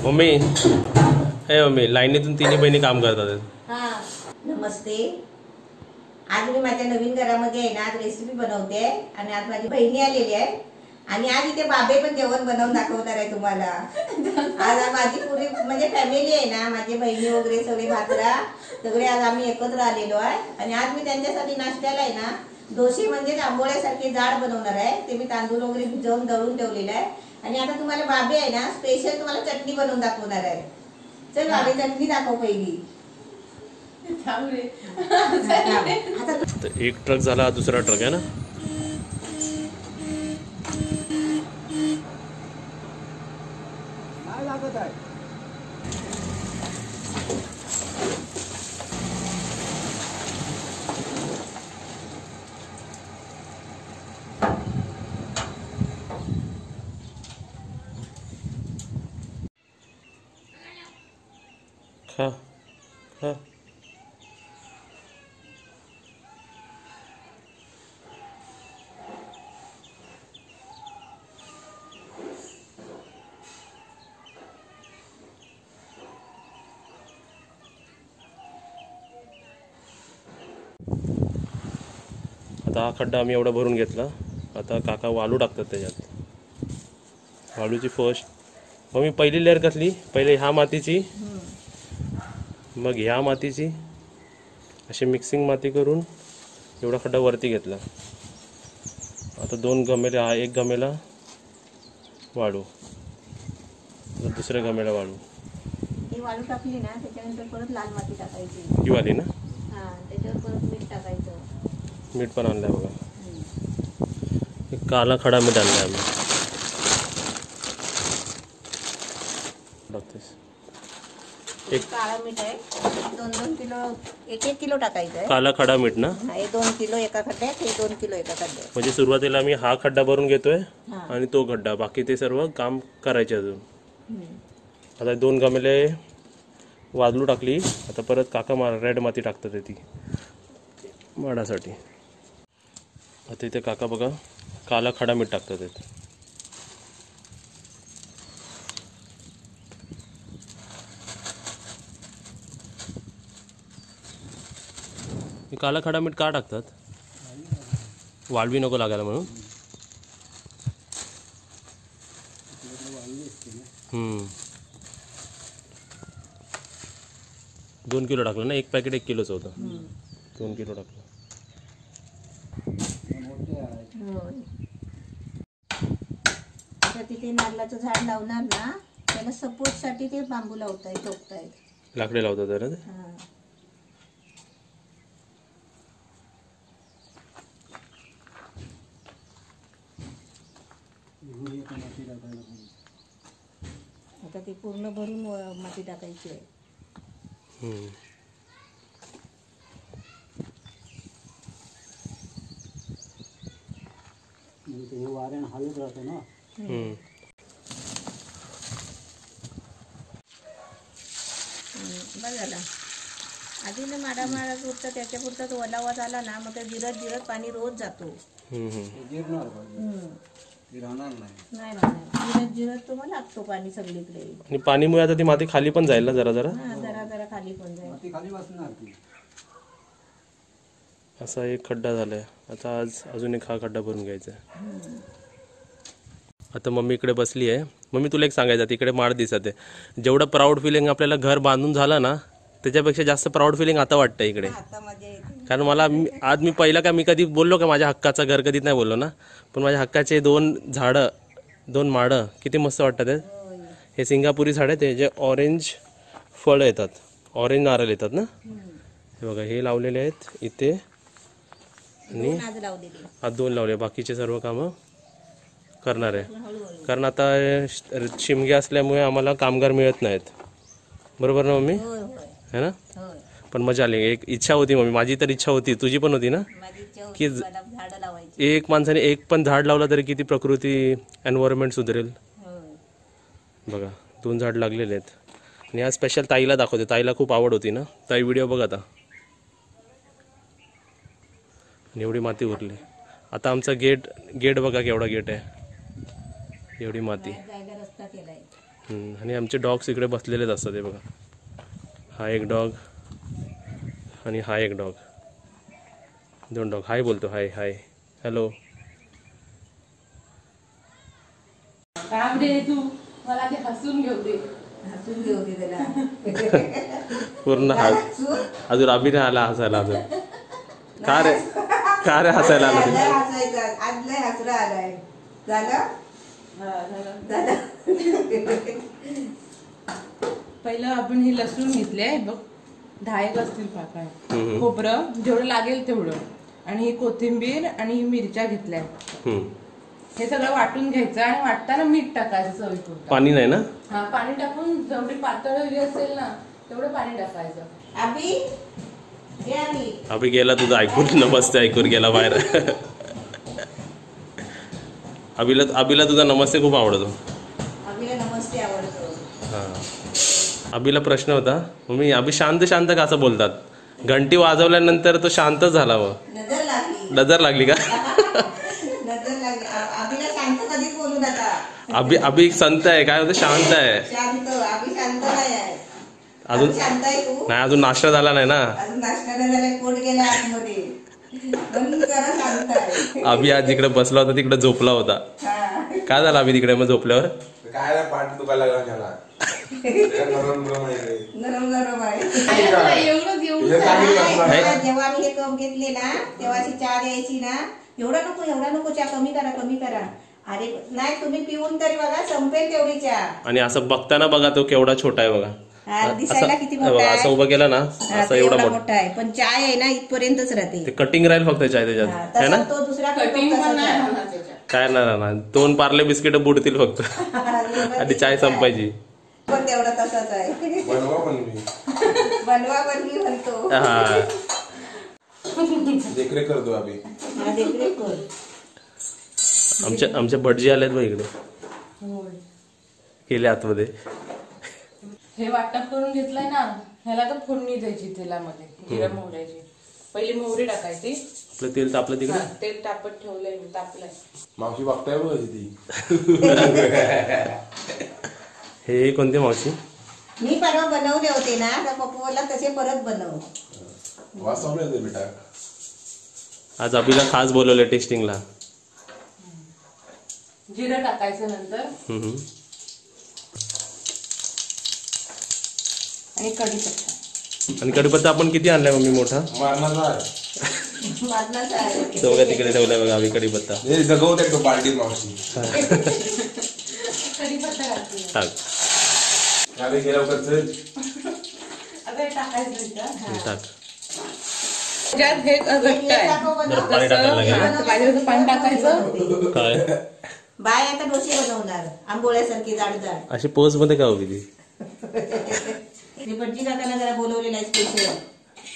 Mummy हे mummy लाईनीतून तिन्ही बहिणी काम करतात. हा नमस्ते. आज मी माझ्या नवीन घरामध्ये आहे ना, आज रेसिपी बनवते आणि आज माझी बहिणी आलेली आहे आणि आज इथे बाबे पण जेवण बनवून दाखवणार आहे तुम्हाला. आज माझी पुरी म्हणजे फॅमिली आहे ना, माझे बहिणी वगैरे सगळे भातरा सगळे आज आम्ही एकत्र आलेलो आहे आणि आज मी त्यांच्यासाठी नाश्त्याला आहे ना डोसे म्हणजे आंबोळ्यासारखे जाड बनवणार आहे. ते मी तांदूळ वगैरे भिजवून दळून ठेवलेलं आहे आणि आता तुम्हाला बाबे आहे ना स्पेशल तुम्हाला चटणी बनवून दाखवणार आहे. चल बाबे चटणी दाखव पहिली. एक ट्रक झाला, दुसरा ट्रक आहे ना. खा खा. आता हा खड्डा आम्ही एवढा भरून घेतला. आता काका वाळू टाकतात त्याच्यात. वाळूची फर्स्ट मग मी पहिली लेअर कसली, पहिले ह्या मातीची मग ह्या मातीची अशी मिक्सिंग माती करून एवढा खड्डा वरती घेतला. आता दोन गमेला, हा एक गमेला वाळू, आता दुसऱ्या गमेला वाळू. ही वाळू टाकली ना त्याच्यानंतर परत लाल माती टाकायची. ही वाली ना. हा त्याच्यावर परत मीठ टाकायचं. मीठ पण आणलंय बघा. एक काला खडा मीठ आणलाय आम्ही. एक काळा मीठ आहे, 2-2 किलो 1-1 किलो टाकायचं आहे. काला खडा मीठ ना. हे 2 किलो एका खड्ड्यात, हे 2 किलो एका खड्ड्यात. म्हणजे सुरुवातीला आम्ही हा खड्डा भरून घेतोय आणि तो खड्डा, बाकी ते सर्व काम करायचे अजून. आता 2 गमेले वादलू टाकली. आता परत काका रेड माती टाकतात ती माडासाठी. आता इथे काका बघा काला खडा मीठ टाकतात. काला खडा मीठ का टाकतात? वाळवी नको लागायला म्हणून. 2 किलो टाकलं ना. एक पॅकेट 1 किलोचं होतं. 2 किलो टाकलं. आता तिथे नारळाचं झाड लावणार ना, त्याला सपोर्टसाठी ते बांबू लावतायत, ठोकतायत, लाकडे लावतात जरा. आता ती पूर्ण भरून माती टाकायची आहे. वाऱ्यानं हलत राहतो ना. बरं झालं. आधी ना माडा पुरता त्याच्या पुरता तो ओलावा झाला ना, मग ते जिरत जिरत पाणी रोज जातो. गिरणार राहणार नाही. जिरत जिरत तो मग लागतो पाणी सगळीकडे. आणि पाणीमुळे आता ती माती खाली पण जाईल ना, जरा जरा जरा जरा खाली पण जाईल. ती खाली बसणार ती. असा एक खड्डा झालाय. आता आज अजून एक हा खड्डा भरून घ्यायचा. आता मम्मी इकडे बसली आहे. मम्मी तुला एक सांगायचं, तिकडे माड दिसत आहे. जेवढं प्राऊड फिलिंग आपल्याला घर बांधून झालं ना, त्याच्यापेक्षा जास्त प्राऊड फिलिंग आता वाटतं इकडे. कारण मला आज मी कधी बोललो का माझ्या हक्काचं घर, कधीच नाही बोललो ना. पण माझ्या हक्काचे 2 झाडं, 2 माडं किती मस्त वाटतात. हे सिंगापुरी झाड आहे, ते जे ऑरेंज फळं येतात, ऑरेंज नारळ येतात ना. हे बघा हे लावलेले आहेत इथे आणि आज 2 लावले. बाकीचे सर्व कामं करणार आहे. कारण आता शिमगे असल्यामुळे आम्हाला कामगार मिळत नाहीत. बरोबर ना मम्मी? है ना. पण मजा आली. एक इच्छा होती मम्मी, माझी तर इच्छा होती, तुझी पण होती ना, की एक माणसाने एक पण झाड लावलं तरी किती प्रकृती, एन्व्हायरमेंट सुधरेल. बघा 2 झाड लागलेले आहेत. आणि आज स्पेशल ताईला दाखवते. ताईला खूप आवड होती ना. ताई व्हिडिओ बघ आता. एवढी माती उरली. आता आमचा गेट बघा केवढा गेट आहे. एवढी माती. आणि आमचे डॉग्स इकडे बसलेलेच असतात हे बघा. हा एक डॉग आणि हा एक डॉग, 2 डॉग. हाय बोलतो, हाय हाय हॅलो. तू मला ते हसून घेऊ दे. हसून घेऊ दे त्याला. पूर्ण अजून अभि नाही आला हसायला अजून. का रे हसायला आला? हसायचं आज लय हसरा आलाय. झालं झालं. पहिलं आपण हे लसूण घेतले बघ, 10 असतील पाकळ्या. खोबरं जेवढं लागेल तेवढं, आणि ही कोथिंबीर आणि ही मिरच्या घेतल्या. हे सगळं वाटून घ्यायचं आणि वाटताना मीठ टाकायचं चवीपुरतं. पाणी नाही ना? हा, पाणी टाकून जेवढी पातळ हवी असेल ना तेवढं पाणी टाकायचं. अभि हे अभि गेला तुझं ऐकून, नमस्ते ऐकून गेला बाहेर. अभिला तुझा नमस्ते खूप आवडतो. अभिला नमस्ते आवडतो. हा, अभिला प्रश्न होता मम्मी अभि शांत शांत का असं बोलतात? घंटी वाजवल्यानंतर तो शांतच झाला. व नजर लागली का? नजर लागली. अभिला शांत कधीच बोलू नका. अभि एक संत आहे, काय होतं, शांत आहे. शांत. अभि शांत नाही आहे. अजून शांत आहे तू? नाही, अजून नाश्ता झाला नाही ना. अजून नाश्ता नाही झाला, पोट गेला आतमध्ये. म्हणून जरा शांत आहे. अभि आज जिकडे बसला होता तिकडे झोपला होता. काय झालं अभि तिकडे मग झोपल्यावर? काय पाठ दुखायला लागला त्याला. नरम नरम आहे. एवढंच जेव्हा आम्ही हे कप घेतले ना तेव्हा चहा द्यायची ना, एवढा नको चहा, कमी करा. अरे नाही, तुम्ही पिऊन तरी बघा, संपेल तेवढी चहा. आणि असं बघताना बघा तो केवढा छोटा आहे बघा. दिसायला किती मोठा आहे. असं उभं केला ना, असं एवढा मोठा आहे, पण चहा आहे ना इथपर्यंतच राहते. ते कटिंग राहील फक्त चाय त्याच्यात, है ना? तो दुसरा कटिंग पण नाही आहे. होणार त्याच्यात. काय ना 2 पार्ले बिस्किट बुडतील फक्त आणि चाय संपायची. पण तेवढा तसाच आहे. बनवा पण मी बनवा पण मी म्हणतो. हा, देखरेख करतो अभि. हा, देखरेख कर. आमच्या भटजी आलेत बघ इकडे, होय. गेले आतमध्ये. हे वाटप करून घेतलंय ना, ह्याला तर फोडणी द्यायची तेलामध्ये, जिरं मोहऱ्याची. पहिली मोहरी टाकायची. आपलं तेल तापलं तिकडे. हा, तेल तापत ठेवलंय मी, तापलंय. मावशी बघताय बघ ती. हे कोणते मावशी? मी परवा बनवले होते ना, तर पप्पूला तसे परत बनव. वाचवले होते बेटा. आज अभिला खास बोलवलं टेस्टिंगला. जिरं टाकायचं नंतर, आणि कढीपत्ता. आणि कढीपत्ता आपण किती आणलाय मम्मी? मोठा मारणाचा आहे. वाटणाचं आहे. तो बघा तिकडे ठेवलाय बघा अभि कढीपत्ता. हे जगवते तो पार्टीत मावशी. कढीपत्ता घातली. टाक. अरे गेला लवकर चल. आता हे टाकायचं इथं. टाक. त्यात हे घट्ट आहे, पाणी टाकायला लागेल. पाहिजे तसं पाणी टाकायचं. काय बाय आता डोसे बनवणार आंबोळ्यासारखी जाड. अशी पोज मध्ये का उभी ती? ते भटजी काकाला जरा बोलवलेलं आहे स्पेशल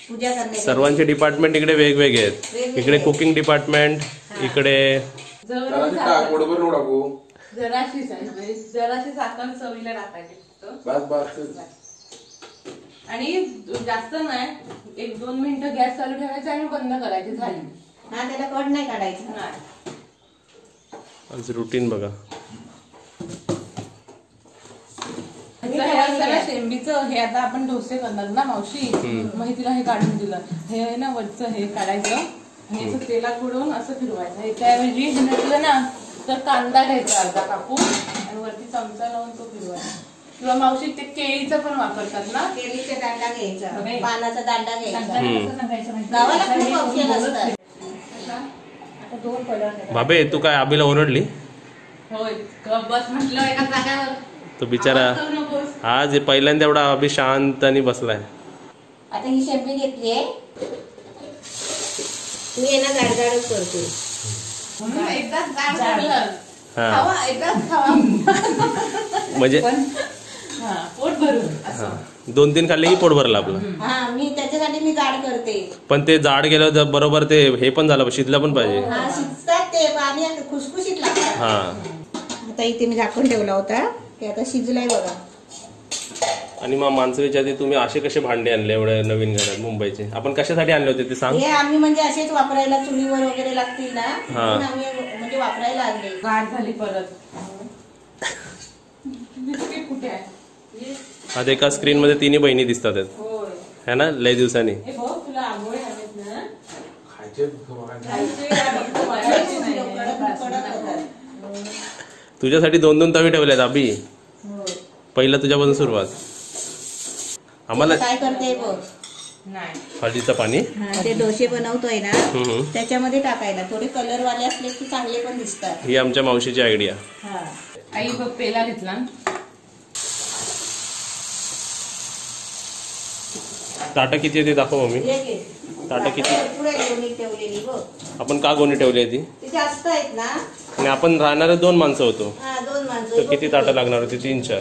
पूजा करण्यासाठी. सर्वांचे डिपार्टमेंट इकडे वेगवेगळे आहेत. इकडे कुकिंग डिपार्टमेंट, इकडे बरोबर टाकू. जराशी साखर चवीला टाकायची फक्त. बस. आणि जास्त नाही, 1-2 मिनिटं गॅस चालू ठेवायचा आणि बंद करायची, झाली. हा, त्याला कट नाही काढायचं. नाही. आज रुटीन बघा. शेंबीचं हे आता आपण डोसे करणार ना मावशी, मग तिला हे काढून दिलं. हे आहे ना वरचं, हे काढायचं आणि याचं तेलात बुडवून असं फिरवायचं. ह्याच्याऐवजी नसलं ना तर कांदा घ्यायचा अर्धा कापून आणि वरती चमचा लावून तो फिरवायचा. किंवा मावशी ते केळीचं पण वापरतात ना, केळीचा दांडा घ्यायचा, पानाचा दांडा घ्यायचा. गावाला गावाला खूप ऑप्शन असतात. बाबे तू काय अभिला ओरडली? होय, बस म्हटलं एका जाग्यावर. तो बिचारा आज पहिल्यांदा एवढा अभि शांत आणि बसलाय. आता ही शेंबी घेतलीये, मी यांना जाडजाडच करते. एकदाच जाड हा. खावा, एकदाच खावा. म्हणजे पोट भरून असं. 2-3 खाल्ले की पोट भरलं आपलं. हा, मी त्याच्यासाठी मी जाड करते. पण ते जाड गेलं बरोबर ते हे पण झालं, शिजलं पण पाहिजे. हा, शिजतात ते आणि खुसखुशीत लागतात. हा, आता इथे मी झाकून ठेवला होता, ते आता शिजलाय बघा. आणि मग माणसं विचारते तुम्ही असे कसे भांडे आणले एवढ्या नवीन घरात मुंबईचे? आपण कशासाठी आणले होते ते सांग. हे आम्ही म्हणजे असेच वापरायला चुलीवर वगैरे लागतील ना, म्हणून आम्ही म्हणजे वापरायला आणले. गाठ झाली परत. कुठे काय आज एका स्क्रीन मध्ये तिन्ही बहिणी दिसतात आहेत. होय है ना लय दिवसांनी. हे बघ तुला आंघोळी हवेत ना खायचे खायचे काय फक्त वाढायचे नाही तुझ्यासाठी 2-2 तवे ठेवलेत अभि. पहिलं तुझ्यापासून सुरुवात. आम्हाला काय करते बघ, नाही हळदीचं पाणी. ते डोसे बनवतोय ना हम्म. त्याच्यामध्ये टाकायला थोडे कलर वाले असले की चांगले पण दिसतात. ही आमच्या मावशीची आयडिया. हा आई बघ पेला घेतला ताटं किती आहे ते दाखव मम्मी. हे घे. ताटं किती? भरपूर आहे गोणी ठेवलेली बघ. आपण का गोणी ठेवली आहे ती. ते जास्त आहेत ना. आणि आपण राहणारे 2 माणसं होतो. हा 2 माणसं. तर किती ताटं लागणार होती. 3-4.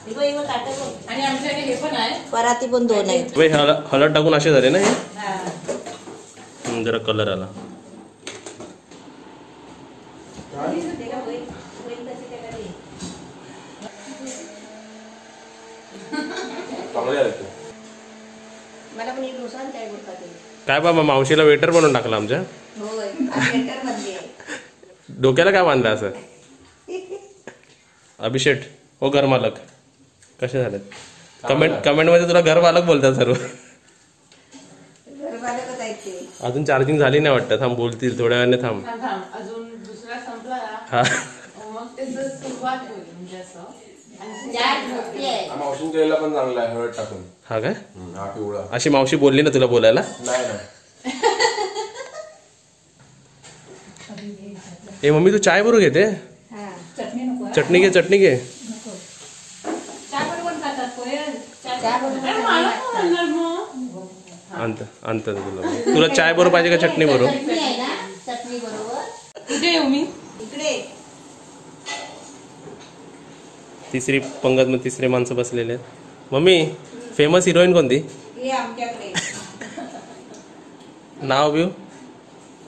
इवं ताटं बघ. आणि आमच्याकडे हे पण आहे पराती पण 2 आहेत. वे हळद टाकून असे झाले ना हे. हा जरा कलर आला. त्याला होईल तशी त्याला दे. चांगले आहेत ते. मला पण एक डोसा आणि काय बोलता ते. काय बाबा मावशीला वेटर बनवून टाकला आमच्या. होय लेटर मध्ये डोक्याला काय बांधलं असं. अभिषेक ओ घर मालक कसे झालेत. कमेंट मध्ये तुला घर मालक बोलतात सर्व. घरमालकच आहेत ते. अजून चार्जिंग झाली नाही वाटतं. थांब बोलतील थोड्या वेळाने थांब. थांब अजून दुसरा संपला ना हा मग त्याचं सुरुवात होईल म्हणजे असं आणि चार मोठी आहे. हा, मावशीने केलेला पण चांगला आहे हळद टाकून. हा काय हा पिवळा. अशी मावशी बोलली ना तुला बोलायला. नाही नाही ए मम्मी तू चाय बरोबर घेते. हा चटणी घे चटणी घे. चहा बरोबर खातात पोहे चहा बरोबर अरे मला पण म्हणणार मग अंत तुला चाय बरोबर पाहिजे का चटणी बरोबर. चटणी आहे ना चटणी बरोबर. इथे येऊ मी इकडे तिसरी पंगत मध्ये तिसरे माणसं बसलेले आहेत. मम्मी फेमस हिरोईन कोणती. हे आमच्याकडे नाव बिव.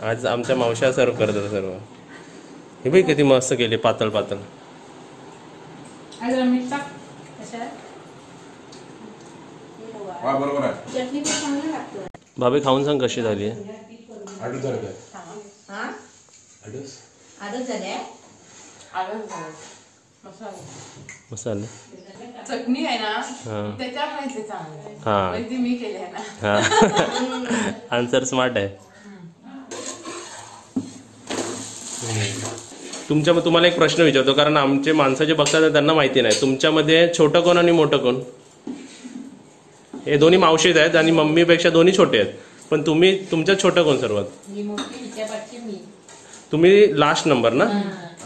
आज आमच्या मावश्या सर्व करतात सर्व. हे बाई किती मस्त केले पातळ पातळ. आज मीठ टाक कशा हा बरोबर आहे. चटणी पण चांगलं लागतं. बाबी खाऊन सांग कशी झाली आहे. आडूच झालं काय. हा आडूस. आदच झाल्या. मसाला मसाले. चटणी आहे ना हा. त्याच्यामुळे ते चांगलं आहे. हा. म्हणजे मी केली आहे ना हा आन्सर स्मार्ट आहे. तुम्हाला एक प्रश्न विचारतो कारण आमचे माणसं जे बघतात त्यांना माहिती नाही. तुमच्यामध्ये छोटं कोण आणि मोठं कोण. हे दोन्ही मावशीत आहेत आणि मम्मीपेक्षा दोन्ही छोटे आहेत. पण तुमच्यात छोटं कोण सर्वात. ही मोठी हिच्यापाठची मी. तुम्ही लास्ट नंबर ना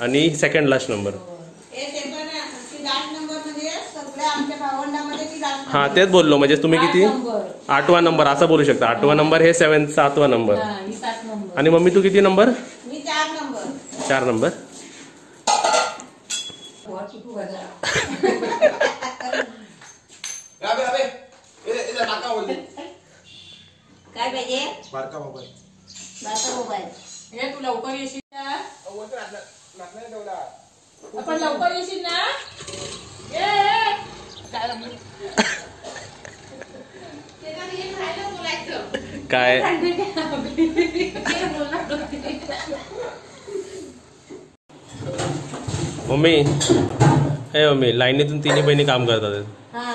आणि सेकंड लास्ट नंबर. हे ते पण ती लास्ट नंबर म्हणजे सगळ्या आमच्या भावंडामध्ये ती लास्ट हा तेच बोललो म्हणजे तुम्ही किती. नंबर. 8वा नंबर असं बोलू शकता. 8वा नंबर हे 7वा नंबर. ही 7 नंबर. आणि मम्मी तू किती नंबर. मी 4 नंबर. 4 नंबर. काय पाहिजे. बारका मोबाईल. बारका मोबाईल. हे तू लवकर येशील ना आपण लवकर येशील ना ये काय काय मम्मी. हे मम्मी लाईनीतून तिन्ही बहिणी काम करतात. हा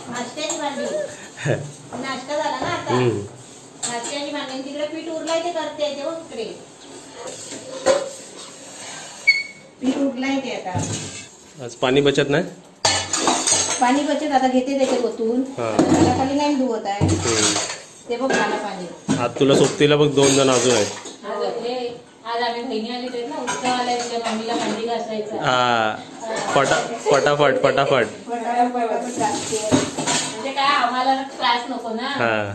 नाश्त्याची भांडी. नाश्ता झाला ना आता. नाश्त्याची भांडी. तिकडे पीठ उरलाय ते करते ते बघ इकडे. पीठ उरलाय ते आता. आज पाणी बचत नाही. पाणी बचत आता घेते त्याच्यात ओतून. हा. त्याला खाली नाही धुवत आहे. ते बघ खाला पाणी. आज तुला सोबतीला बघ 2 जण अजून आहेत. आज आम्ही बहिणी आली ते ना उत्सव आलाय तुझ्या मम्मीला भांडी घासायचं. हा फटाफट फटाफट. म्हणजे काय आम्हाला त्रास नको ना. हा.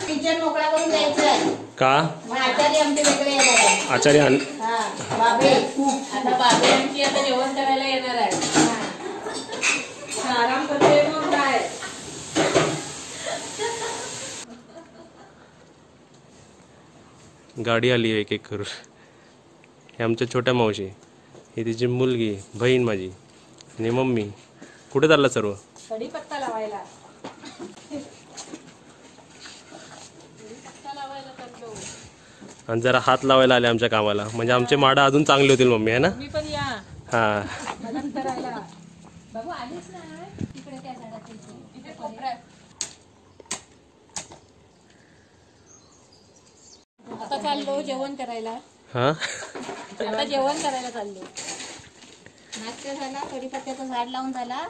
किचन मोकळा करून द्यायचं आहे. का मग आचार्य आमचे वेगळे येणार आहे. आचार्य हा बाबे. आता बाबे आमची आता जेवण करायला येणार आहे. आराम करते मग काय. गाडी आली एक एक करून. हे आमच्या छोट्या मावशी. ही तिची मुलगी बहीण माझी आणि मम्मी. कुठे चालला सर्व. कढीपत्ता लावायला. आणि जरा हात लावायला आले आमच्या कामाला, म्हणजे आमचे माडं अजून चांगले होतील मम्मी, आहे ना? मी पण या हा मदत करायला. बाबू आलीच ना तिकडे त्या झाडाच्या इथे कोपऱ्यात. आता चाललो जेवण करायला. हा आता जेवण करायला चाललो. नाश्ता झाला, कढीपत्त्याचं झाड लावून झाला.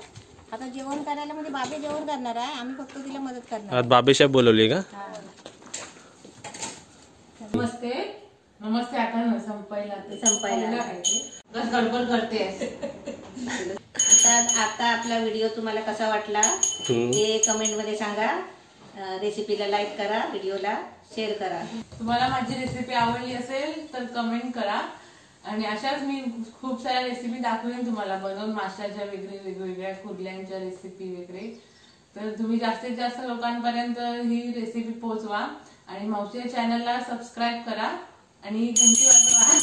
आता जेवण करायला म्हणजे बाबे जेवण करणार आहे, आम्ही फक्त तिला मदत करणार. आज बाबेशाब बोलवली का? नमस्ते नमस्ते. आता ना संपायला बस गडबड करते. आता आपला व्हिडिओ तुम्हाला कसा वाटला ते कमेंट मध्ये सांगा. रेसिपीला लाईक करा, व्हिडिओला शेअर करा. तुम्हाला माझी रेसिपी आवडली असेल तर कमेंट करा. आणि अशाच मी खूप साऱ्या रेसिपी दाखवेन तुम्हाला बनवून, माशाच्या वेगवेगळ्या कुर्ल्यांच्या रेसिपी वगैरे. तर तुम्ही जास्तीत जास्त लोकांपर्यंत ही रेसिपी पोहोचवा. आणि मावशीच्या चॅनलला सबस्क्राईब करा आणि घंटी वाजवा.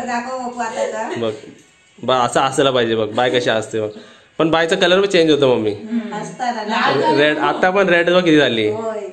दाखव बापू आता. बघ बा असं असायला पाहिजे बघ, बाय कशी असते बघ. पण बायचा कलर पण चेंज होतो मम्मी, असताना रेड. आता पण रेड बघ किती झाली. होय.